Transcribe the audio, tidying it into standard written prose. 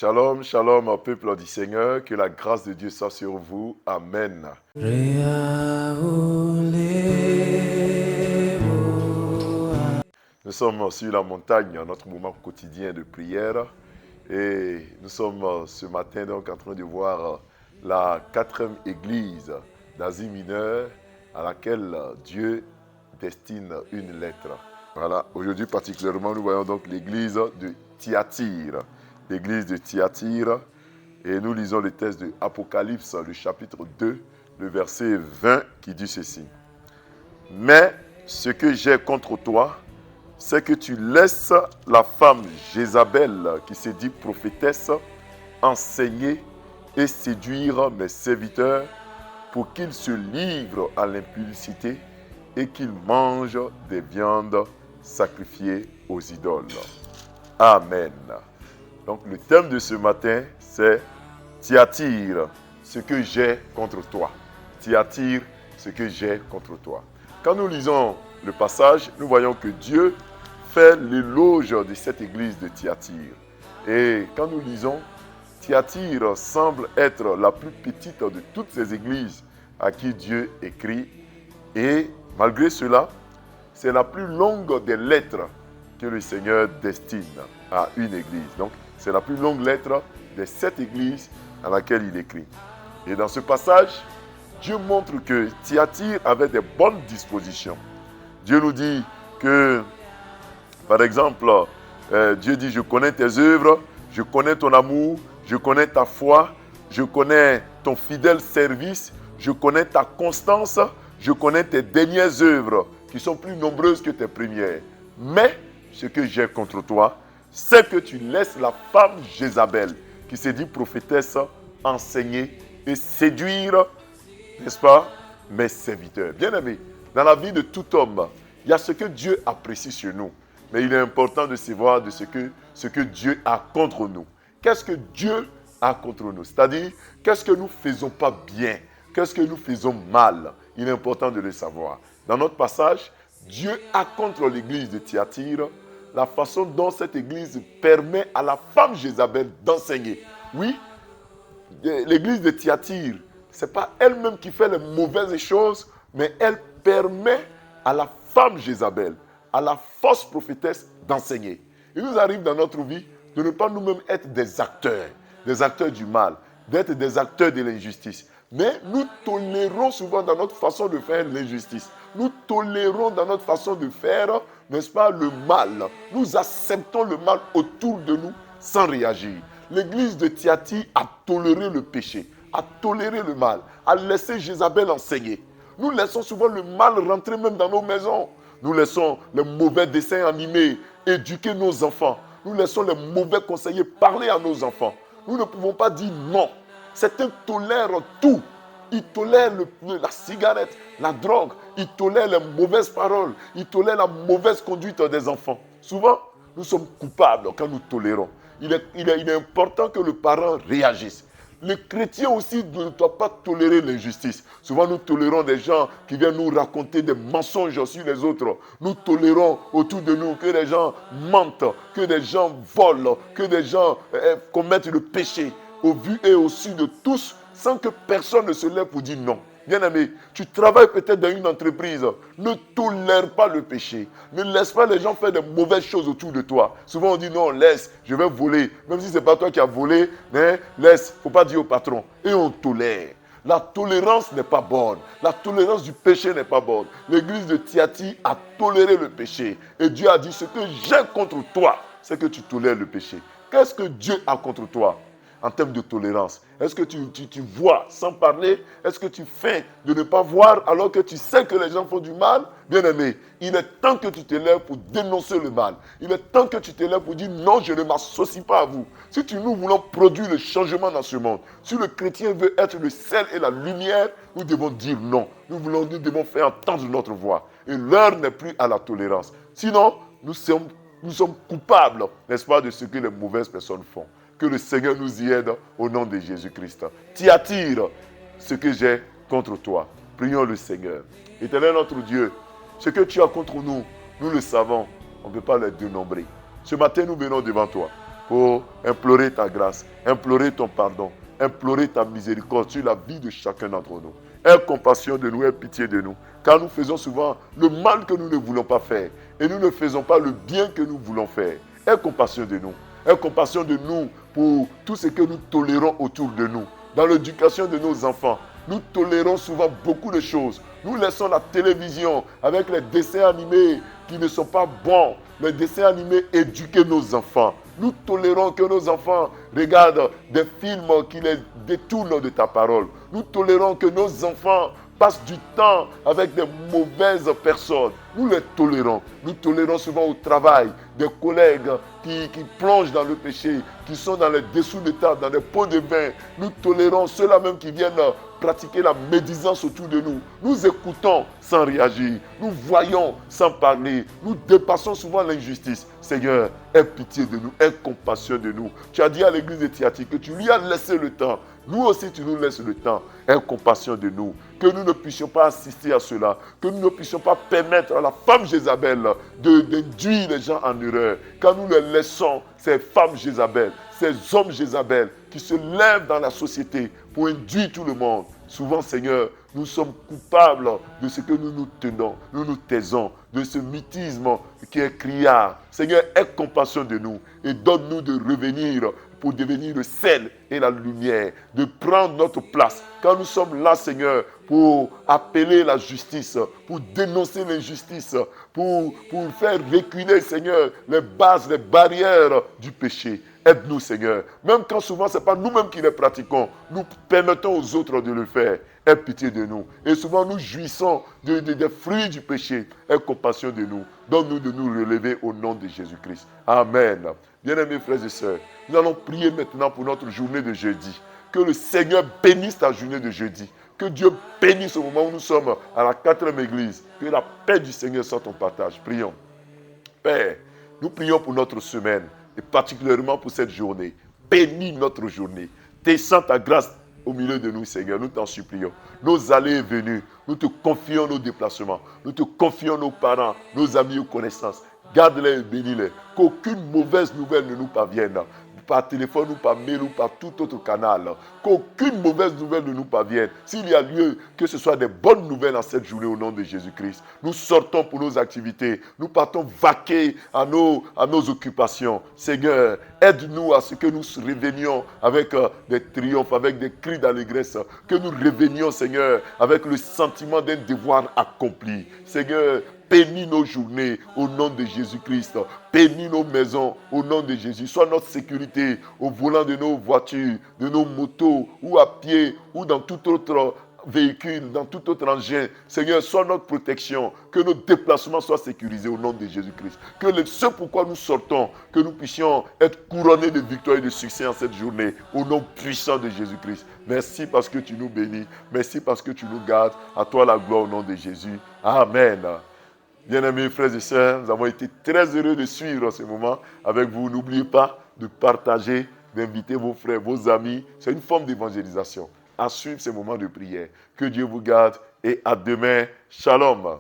Shalom, shalom au peuple du Seigneur, que la grâce de Dieu soit sur vous. Amen. Nous sommes sur la montagne, notre moment quotidien de prière. Et nous sommes ce matin donc en train de voir la 4e église d'Asie mineure à laquelle Dieu destine une lettre. Voilà, aujourd'hui particulièrement nous voyons donc l'église de Thyatire. L'église de Thyatire. Et nous lisons le texte de Apocalypse, le chapitre 2, le verset 20 qui dit ceci. Mais ce que j'ai contre toi, c'est que tu laisses la femme Jézabel, qui se dit prophétesse, enseigner et séduire mes serviteurs pour qu'ils se livrent à l'impudicité et qu'ils mangent des viandes sacrifiées aux idoles. Amen. Donc le thème de ce matin, c'est Thyatire, ce que j'ai contre toi. Thyatire, ce que j'ai contre toi. Quand nous lisons le passage, nous voyons que Dieu fait l'éloge de cette église de Thyatire. Et quand nous lisons, Thyatire semble être la plus petite de toutes ces églises à qui Dieu écrit. Et malgré cela, c'est la plus longue des lettres que le Seigneur destine à une église. Donc, c'est la plus longue lettre des 7 églises à laquelle il écrit. Et dans ce passage, Dieu montre que Thyatire avait des bonnes dispositions. Dieu nous dit que, par exemple, Dieu dit, je connais tes œuvres, je connais ton amour, je connais ta foi, je connais ton fidèle service, je connais ta constance, je connais tes dernières œuvres qui sont plus nombreuses que tes premières. Mais ce que j'ai contre toi, c'est que tu laisses la femme Jézabel, qui se dit prophétesse, enseigner et séduire, n'est-ce pas, mes serviteurs. Bien-aimés, dans la vie de tout homme, il y a ce que Dieu apprécie chez nous. Mais il est important de savoir de ce que Dieu a contre nous. Qu'est-ce que Dieu a contre nous? C'est-à-dire, qu'est-ce que nous ne faisons pas bien? Qu'est-ce que nous faisons mal? Il est important de le savoir. Dans notre passage, Dieu a contre l'église de Thyatire la façon dont cette église permet à la femme Jézabel d'enseigner. Oui, l'église de Thyatire, ce n'est pas elle-même qui fait les mauvaises choses, mais elle permet à la femme Jézabel, à la fausse prophétesse d'enseigner. Il nous arrive dans notre vie de ne pas nous-mêmes être des acteurs du mal, d'être des acteurs de l'injustice. Mais nous tolérons souvent dans notre façon de faire l'injustice. Nous tolérons dans notre façon de faire, n'est-ce pas, le mal. Nous acceptons le mal autour de nous sans réagir. L'église de Thyatire a toléré le péché, a toléré le mal, a laissé Jézabel enseigner. Nous laissons souvent le mal rentrer même dans nos maisons. Nous laissons les mauvais dessins animés éduquer nos enfants. Nous laissons les mauvais conseillers parler à nos enfants. Nous ne pouvons pas dire non. Certains tolèrent tout. Ils tolèrent la cigarette, la drogue. Ils tolèrent les mauvaises paroles. Ils tolèrent la mauvaise conduite des enfants. Souvent, nous sommes coupables quand nous tolérons. Il est important que le parent réagisse. Les chrétiens aussi ne doivent pas tolérer l'injustice. Souvent, nous tolérons des gens qui viennent nous raconter des mensonges sur les autres. Nous tolérons autour de nous que les gens mentent, que des gens volent, que des gens commettent le péché au vu et au su de tous, sans que personne ne se lève pour dire non. Bien-aimé, tu travailles peut-être dans une entreprise. Ne tolère pas le péché. Ne laisse pas les gens faire de mauvaises choses autour de toi. Souvent on dit non, laisse, je vais voler. Même si ce n'est pas toi qui as volé, mais laisse, il ne faut pas dire au patron. Et on tolère. La tolérance n'est pas bonne. La tolérance du péché n'est pas bonne. L'église de Thyatire a toléré le péché. Et Dieu a dit, ce que j'ai contre toi, c'est que tu tolères le péché. Qu'est-ce que Dieu a contre toi en termes de tolérance? Est-ce que tu vois sans parler? Est-ce que tu fais de ne pas voir alors que tu sais que les gens font du mal? Bien-aimé, il est temps que tu te lèves pour dénoncer le mal. Il est temps que tu te lèves pour dire non, je ne m'associe pas à vous. Si nous voulons produire le changement dans ce monde, si le chrétien veut être le sel et la lumière, nous devons dire non. Nous devons faire entendre notre voix. Et l'heure n'est plus à la tolérance. Sinon, nous sommes coupables, n'est-ce pas, de ce que les mauvaises personnes font. Que le Seigneur nous y aide au nom de Jésus-Christ. Thyatire, ce que j'ai contre toi. Prions le Seigneur. Éternel notre Dieu, ce que tu as contre nous, nous le savons. On ne peut pas le dénombrer. Ce matin, nous venons devant toi. pour implorer ta grâce, implorer ton pardon, implorer ta miséricorde sur la vie de chacun d'entre nous. Aie compassion de nous, aie pitié de nous. Car nous faisons souvent le mal que nous ne voulons pas faire. Et nous ne faisons pas le bien que nous voulons faire. Aie compassion de nous. Aie compassion de nous pour tout ce que nous tolérons autour de nous. Dans l'éducation de nos enfants, nous tolérons souvent beaucoup de choses. Nous laissons la télévision avec les dessins animés qui ne sont pas bons. Les dessins animés éduquent nos enfants. Nous tolérons que nos enfants regardent des films qui les détournent de ta parole. Nous tolérons que nos enfants passent du temps avec des mauvaises personnes. Nous les tolérons. Nous tolérons souvent au travail des collègues qui plongent dans le péché, qui sont dans les dessous de table, dans des pots de vin. Nous tolérons ceux-là même qui viennent pratiquer la médisance autour de nous. Nous écoutons sans réagir. Nous voyons sans parler. Nous dépassons souvent l'injustice. Seigneur, aie pitié de nous, aie compassion de nous. Tu as dit à l'église de Thyatire que tu lui as laissé le temps. Nous aussi, tu nous laisses le temps. Aie compassion de nous. Que nous ne puissions pas assister à cela. Que nous ne puissions pas permettre à la femme Jézabel d'induire les gens en erreur. Quand nous les laissons, ces femmes Jézabel, ces hommes Jézabel qui se lèvent dans la société pour induire tout le monde. Souvent, Seigneur, nous sommes coupables de ce que nous nous tenons, nous nous taisons, de ce mythisme qui est criard. Seigneur, aie compassion de nous et donne-nous de revenir pour devenir le sel et la lumière, de prendre notre place. Quand nous sommes là, Seigneur, pour appeler la justice, pour dénoncer l'injustice, pour faire reculer, Seigneur, les bases, les barrières du péché. Aide-nous, Seigneur. Même quand souvent, ce n'est pas nous-mêmes qui les pratiquons, nous permettons aux autres de le faire. Aie pitié de nous. Et souvent, nous jouissons des fruits du péché. Aie compassion de nous. Donne-nous de nous relever au nom de Jésus-Christ. Amen. Bien-aimés frères et sœurs, nous allons prier maintenant pour notre journée de jeudi. Que le Seigneur bénisse ta journée de jeudi. Que Dieu bénisse au moment où nous sommes à la 4e église. Que la paix du Seigneur soit ton partage. Prions. Père, nous prions pour notre semaine et particulièrement pour cette journée. Bénis notre journée. Descends ta grâce au milieu de nous, Seigneur. Nous t'en supplions. Nos allées et venues, nous te confions nos déplacements. Nous te confions nos parents, nos amis ou connaissances. Garde-les et bénis-les. Qu'aucune mauvaise nouvelle ne nous parvienne. Par téléphone ou par mail ou par tout autre canal. Qu'aucune mauvaise nouvelle ne nous parvienne. S'il y a lieu que ce soit des bonnes nouvelles en cette journée au nom de Jésus-Christ. Nous sortons pour nos activités. Nous partons vaquer à nos occupations. Seigneur, aide-nous à ce que nous revenions avec des triomphes, avec des cris d'allégresse. Que nous revenions, Seigneur, avec le sentiment d'un devoir accompli. Seigneur, bénis nos journées au nom de Jésus-Christ. Bénis nos maisons au nom de Jésus. Sois notre sécurité au volant de nos voitures, de nos motos, ou à pied, ou dans tout autre véhicule, dans tout autre engin. Seigneur, sois notre protection. Que nos déplacements soient sécurisés au nom de Jésus-Christ. Que ce pourquoi nous sortons, que nous puissions être couronnés de victoire et de succès en cette journée. Au nom puissant de Jésus-Christ. Merci parce que tu nous bénis. Merci parce que tu nous gardes. À toi la gloire au nom de Jésus. Amen. Bien-aimés frères et sœurs, nous avons été très heureux de suivre ce moment avec vous. N'oubliez pas de partager, d'inviter vos frères, vos amis. C'est une forme d'évangélisation. À suivre ces moments de prière. Que Dieu vous garde et à demain. Shalom.